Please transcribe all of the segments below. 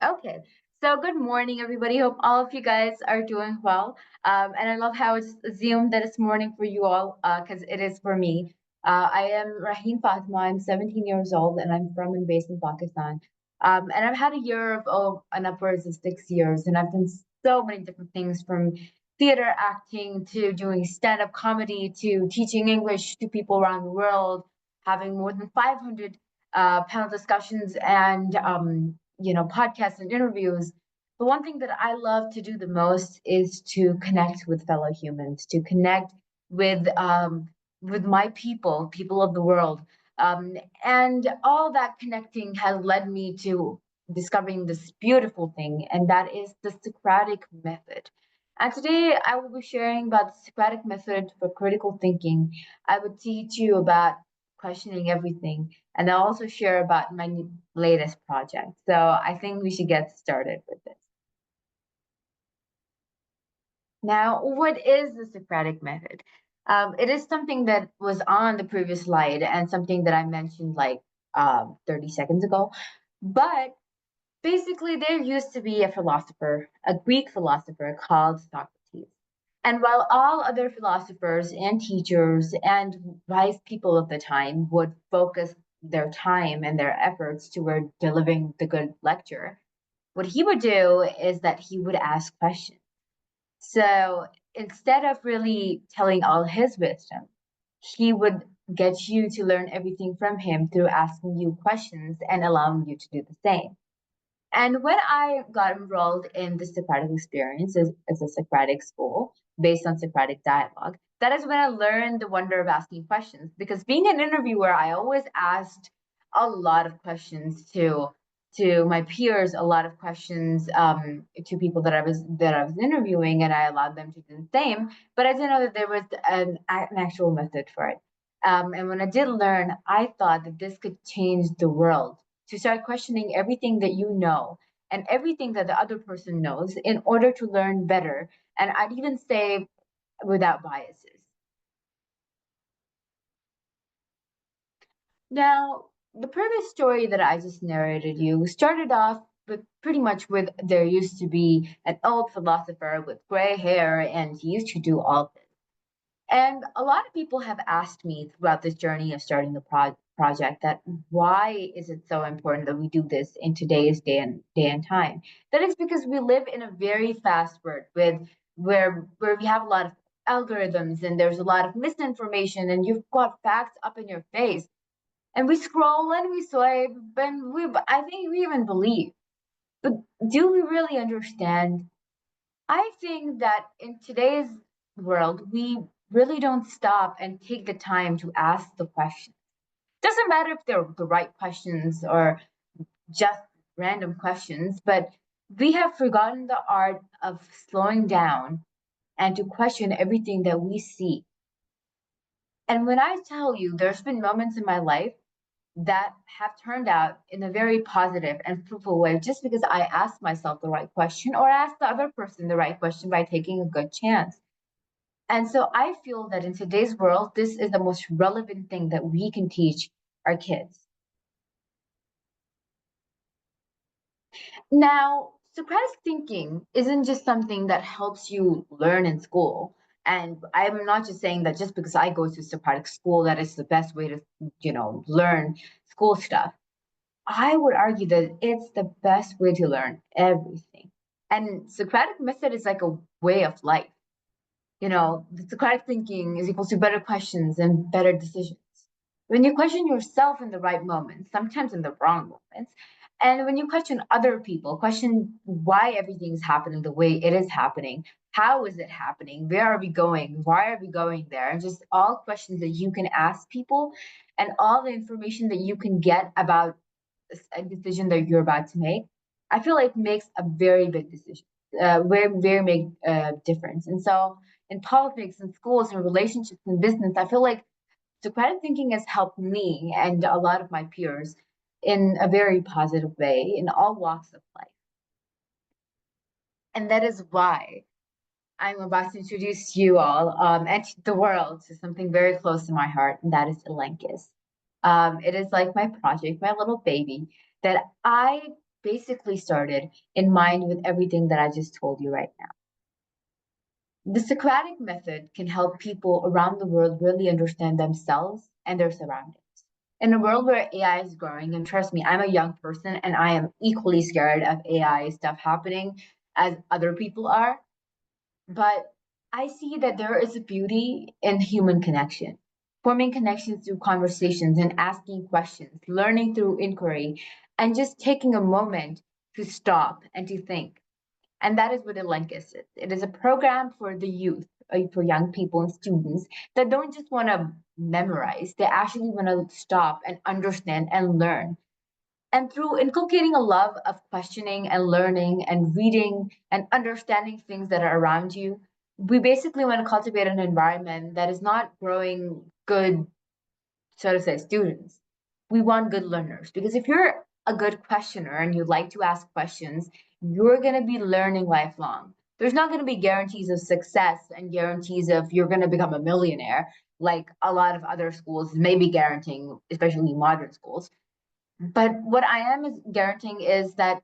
Okay. So good morning, everybody. Hope all of you guys are doing well. And I love how it's assumed that it's morning for you all, because it is for me. I am Raheen Fatima. I'm 17 years old, and I'm from and based in Pakistan. And I've had a year of an upwards of 6 years, and I've done so many different things from theater acting to doing stand-up comedy to teaching English to people around the world, having more than 500 panel discussions and podcasts and interviews. The one thing that I love to do the most is to connect with fellow humans, to connect with my people of the world. And all that connecting has led me to discovering this beautiful thing, and that is the Socratic Method. And today I will be sharing about the Socratic Method for critical thinking. I would teach you about questioning everything, and I'll also share about my latest project. So I think we should get started with this. Now, what is the Socratic Method? It is something that was on the previous slide and something that I mentioned like 30 seconds ago. But basically, there used to be a philosopher, a Greek philosopher called Socrates. And while all other philosophers and teachers and wise people of the time would focus their time and their efforts toward delivering the good lecture, what he would do is that he would ask questions. So instead of really telling all his wisdom, he would get you to learn everything from him through asking you questions and allowing you to do the same. And when I got enrolled in the Socratic experience as a Socratic school based on Socratic dialogue, that is when I learned the wonder of asking questions. Because being an interviewer, I always asked a lot of questions to my peers, a lot of questions to people that I was interviewing, and I allowed them to do the same. But I didn't know that there was an actual method for it. And when I did learn, I thought that this could change the world, to start questioning everything that you know and everything that the other person knows in order to learn better. And I'd even say without biases. Now, the previous story that I just narrated you started off with pretty much with there used to be an old philosopher with gray hair, and he used to do all this. And a lot of people have asked me throughout this journey of starting the project that why is it so important that we do this in today's day and time? That is because we live in a very fast world with where we have a lot of algorithms and there's a lot of misinformation and you've got facts up in your face. And we scroll and we swipe and I think we even believe. But do we really understand? I think that in today's world, we really don't stop and take the time to ask the questions. Doesn't matter if they're the right questions or just random questions, but we have forgotten the art of slowing down and to question everything that we see. And when I tell you, there's been moments in my life that have turned out in a very positive and fruitful way just because I asked myself the right question or asked the other person the right question by taking a good chance. And so I feel that in today's world, this is the most relevant thing that we can teach our kids. Now, Socratic thinking isn't just something that helps you learn in school. And I'm not just saying that just because I go to Socratic school, that is the best way to, learn school stuff. I would argue that it's the best way to learn everything. And Socratic method is like a way of life. The Socratic thinking is equal to better questions and better decisions. When you question yourself in the right moments, sometimes in the wrong moments, and when you question other people, question why everything is happening the way it is happening, how is it happening, where are we going, why are we going there, and just all questions that you can ask people and all the information that you can get about a decision that you're about to make, I feel like makes a very big decision, very big difference. And so in politics and schools and relationships and business, I feel like Socratic thinking has helped me and a lot of my peers in a very positive way in all walks of life. And that is why I'm about to introduce you all and the world to something very close to my heart, and that is Elenkis. It is like my project, my little baby that I basically started in mind with everything that I just told you right now. The Socratic method can help people around the world really understand themselves and their surroundings. In a world where AI is growing, and trust me, I'm a young person and I am equally scared of AI stuff happening as other people are, but I see that there is a beauty in human connection, forming connections through conversations and asking questions, learning through inquiry, and just taking a moment to stop and to think. And that is what Elenchus is. It is a program for the youth, for young people and students that don't just want to memorize, they actually want to stop and understand and learn. And through inculcating a love of questioning and learning and reading and understanding things that are around you, we basically want to cultivate an environment that is not growing good, so to say, students. We want good learners because if you're a good questioner and you like to ask questions, you're going to be learning lifelong. There's not going to be guarantees of success and guarantees of you're going to become a millionaire like a lot of other schools may be guaranteeing, especially modern schools. But what I am is guaranteeing is that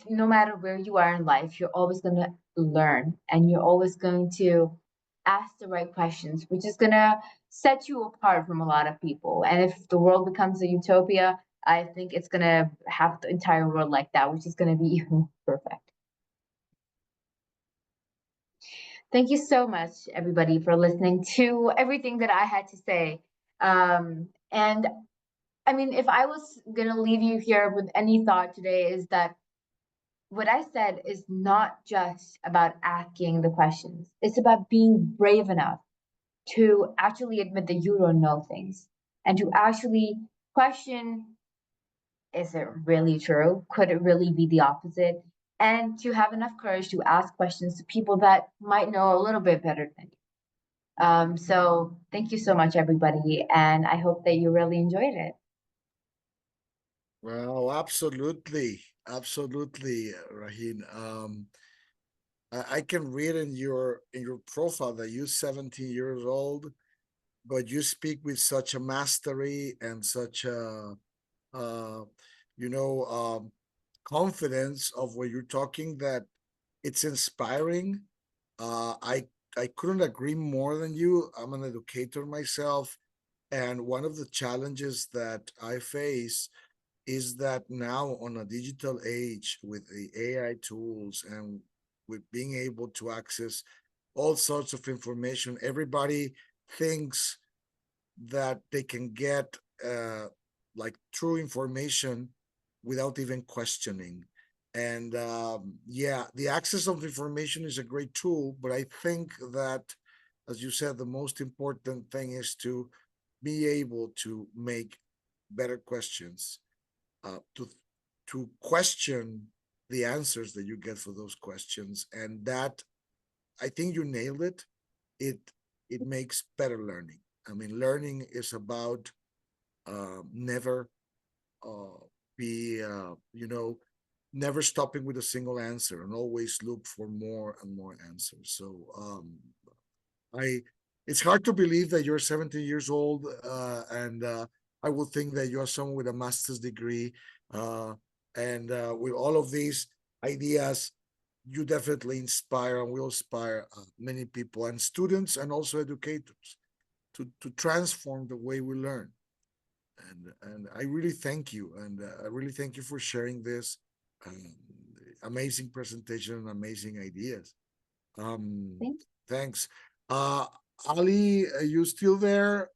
no matter where you are in life, you're always going to learn and you're always going to ask the right questions, which is going to set you apart from a lot of people. And if the world becomes a utopia, I think it's going to have the entire world like that, which is going to be even perfect. Thank you so much, everybody, for listening to everything that I had to say. And I mean, if I was going to leave you here with any thought today, is that what I said is not just about asking the questions. It's about being brave enough to actually admit that you don't know things and to actually question, is it really true? Could it really be the opposite? And to have enough courage to ask questions to people that might know a little bit better than you. So thank you so much, everybody. And I hope that you really enjoyed it. Well, absolutely, absolutely, Raheen. I can read in your profile that you're 17 years old, but you speak with such a mastery and such a uh, you know confidence of what you're talking that it's inspiring. I couldn't agree more than you. I'm an educator myself, and one of the challenges that I face is that now on a digital age with the AI tools and with being able to access all sorts of information, everybody thinks that they can get like true information without even questioning. And yeah, the access of information is a great tool, but I think that, as you said, the most important thing is to be able to make better questions, to question the answers that you get for those questions, and that I think you nailed it. It it makes better learning. I mean, learning is about never uh, be never stopping with a single answer and always look for more and more answers. So I it's hard to believe that you're 17 years old, and I would think that you're someone with a master's degree, uh, and with all of these ideas, you definitely inspire and will inspire many people and students and also educators to transform the way we learn. And I really thank you, and I really thank you for sharing this um, amazing presentation and amazing ideas. Um, Thank thanks. Uh, Ali, are you still there?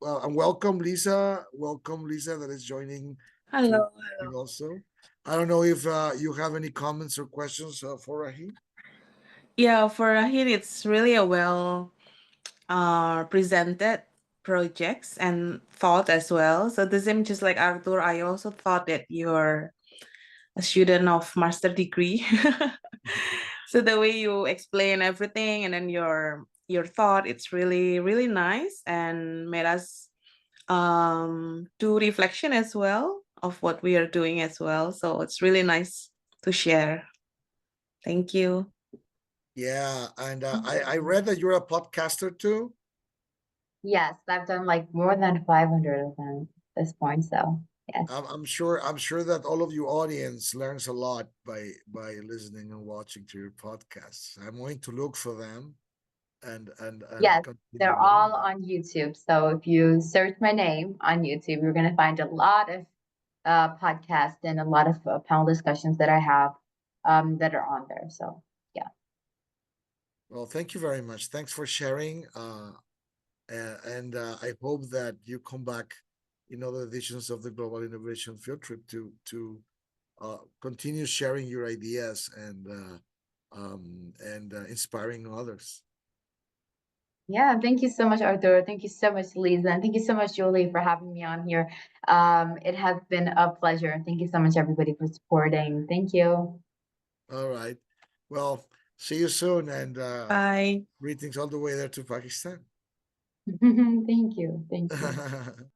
Well, and welcome, Lisa. Welcome, Lisa, that is joining to Hello. also. I don't know if you have any comments or questions for Raheen. Yeah, for Rahid, it's really a well presented projects and thought as well. So the same just like Arthur, I also thought that you're a student of master degree. So the way you explain everything and then your thought, it's really, really nice and made us do reflection as well of what we are doing as well. So it's really nice to share. Thank you. Yeah, and I you. read that you're a podcaster too. Yes, I've done like more than 500 of them at this point. So. Yes. I'm sure that all of you audience learns a lot by listening and watching to your podcasts. I'm going to look for them and Yes, continue they're all learning. on YouTube. So if you search my name on YouTube, you're going to find a lot of podcasts and a lot of panel discussions that I have that are on there. So yeah. Well, thank you very much. Thanks for sharing. And I hope that you come back in other editions of the Global Innovation Field Trip to continue sharing your ideas and inspiring others. Yeah, thank you so much, Arthur. Thank you so much, Lisa. And thank you so much, Julie, for having me on here. It has been a pleasure. And thank you so much, everybody, for supporting. Thank you. All right. Well, see you soon, and Bye. greetings all the way there to Pakistan. Thank you. Thank you.